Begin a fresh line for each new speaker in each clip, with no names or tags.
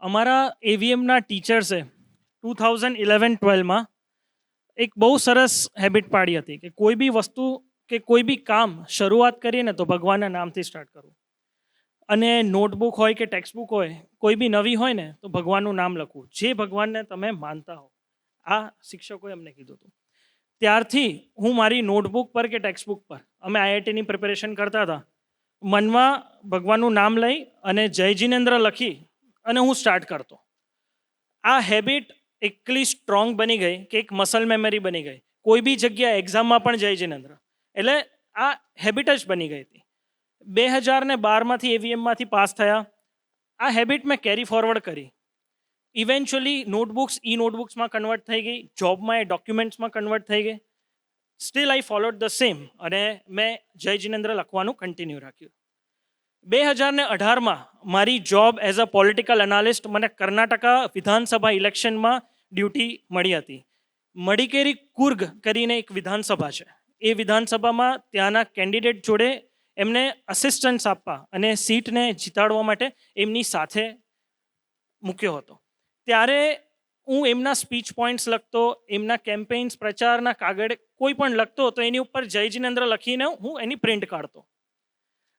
અમારા એવીએમના ટીચર્સે 2011-12માં એક બહુ સરસ હેબિટ પાડી હતી કે કોઈ બી વસ્તુ કે કોઈ બી કામ શરૂઆત કરીએ ને તો ભગવાનના નામથી સ્ટાર્ટ કરવું. અને નોટબુક હોય કે ટેક્સ્ટબુક હોય, કોઈ બી નવી હોય ને તો ભગવાનનું નામ લખવું, જે ભગવાનને તમે માનતા હો. આ શિક્ષકોએ અમને કીધું હતું. ત્યારથી હું મારી નોટબુક પર કે ટેક્સ્ટબુક પર, અમે આઈઆઈટીની પ્રિપેરેશન કરતા હતા, મનમાં ભગવાનનું નામ લઈ અને જય જિનેન્દ્ર લખી અને હું સ્ટાર્ટ કરતો. આ હેબિટ એટલી સ્ટ્રોંગ બની ગઈ કે એક મસલ મેમરી બની ગઈ. કોઈ બી જગ્યાએ એક્ઝામમાં પણ જય જિનેન્દ્ર, એટલે આ હેબિટ જ બની ગઈ હતી. 2012માંથી એવીએમમાંથી પાસ થયા. આ હેબિટ મેં કેરી ફોરવર્ડ કરી. ઇવેન્ચ્યુઅલી નોટબુક્સ નોટબુક્સમાં કન્વર્ટ થઈ ગઈ, જોબમાં એ ડોક્યુમેન્ટ્સમાં કન્વર્ટ થઈ ગઈ. Still I followed the same અને મેં જય જિનેન્દ્ર લખવાનું કન્ટિન્યુ રાખ્યું. 2018માં મારી job as a political analyst મને કર્ણાટકા વિધાનસભા ઇલેક્શનમાં ડ્યુટી મળી હતી. મડિકેરી કુર્ગ કરીને એક વિધાનસભા છે. એ વિધાનસભામાં ત્યાંના કેન્ડિડેટ જોડે એમને અસિસ્ટન્સ આપવા અને સીટને જીતાડવા માટે એમની સાથે મૂક્યો હતો. ત્યારે હું એમના સ્પીચ પોઈન્ટ્સ લખતો, એમના કેમ્પેઇન્સ પ્રચારના કાગળ કોઈ પણ લખતો તો એની ઉપર જય જિનેન્દ્ર લખીને હું એની પ્રિન્ટ કાઢતો.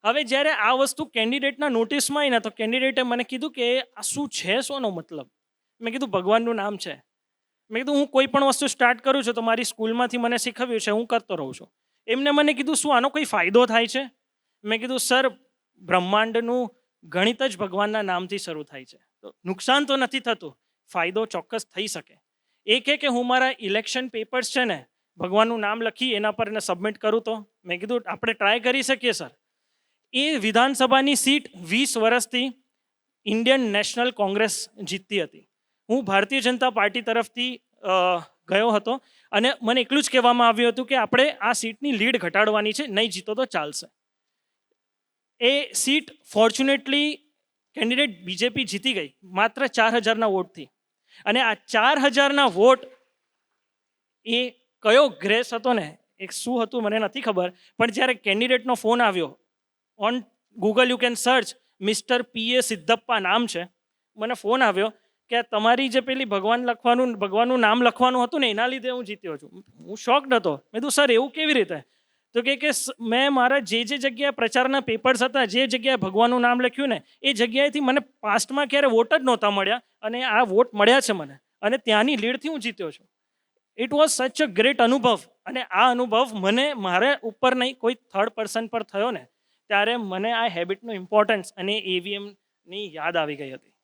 હવે જ્યારે આ વસ્તુ કેન્ડિડેટના નોટિસમાં આવી ને તો કેન્ડિડેટે મને કીધું કે આ શું છે, શોનો મતલબ? મેં કીધું ભગવાનનું નામ છે. મેં કીધું હું કોઈ પણ વસ્તુ સ્ટાર્ટ કરું છું તો મારી સ્કૂલમાંથી મને શીખવ્યું છે, હું કરતો રહું છું. એમને મને કીધું શું આનો કોઈ ફાયદો થાય છે? મેં કીધું સર, બ્રહ્માંડનું ગણિત જ ભગવાનના નામથી શરૂ થાય છે, તો નુકસાન તો નથી થતું, ફાયદો ચોક્કસ થઈ શકે. એ કે હું મારા ઇલેક્શન પેપર્સ છે ને ભગવાનનું નામ લખી એના પર એને સબમિટ કરું તો? મેં કીધું આપણે ટ્રાય કરી શકીએ સર. એ વિધાનસભાની સીટ 20 વર્ષથી ઇન્ડિયન નેશનલ કોંગ્રેસ જીતતી હતી. હું ભારતીય જનતા પાર્ટી તરફથી ગયો હતો અને મને એટલું જ કહેવામાં આવ્યું હતું કે આપણે આ સીટની લીડ ઘટાડવાની છે, નહીં જીતો તો ચાલશે. એ સીટ ફોર્ચ્યુનેટલી કેન્ડિડેટ બીજેપી જીતી ગઈ માત્ર 4000ના વોટથી. અને આ 4000ના વોટ, એ કયો ગ્રેસ હતો ને, એક શું હતું મને નથી ખબર, પણ જ્યારે કેન્ડિડેટનો ફોન આવ્યો, on Google you can search mister PA Siddhappa નામ છે, મને ફોન આવ્યો કે તમારી જે પેલી ભગવાનનું નામ લખવાનું હતું ને એના લીધે હું જીત્યો છું. હું શોક્ડ હતો. મેં કીધું સર એવું કેવી રીતે? તો કે મેં મારા જે જગ્યાએ પ્રચારના પેપર્સ હતા, જે જગ્યાએ ભગવાનનું નામ લખ્યું ને એ જગ્યાએથી મને પાસ્ટમાં ક્યારે વોટ જ નહોતા મળ્યા અને આ વોટ મળ્યા છે મને, અને ત્યાંની લીડથી હું જીત્યો છું. ઇટ વોઝ સચ અ ગ્રેટ અનુભવ. અને આ અનુભવ મને મારે ઉપર નહીં, કોઈ થર્ડ પર્સન પર થયો ને ત્યારે મને આ હેબિટનું ઇમ્પોર્ટન્સ અને એવીએમની યાદ આવી ગઈ હતી.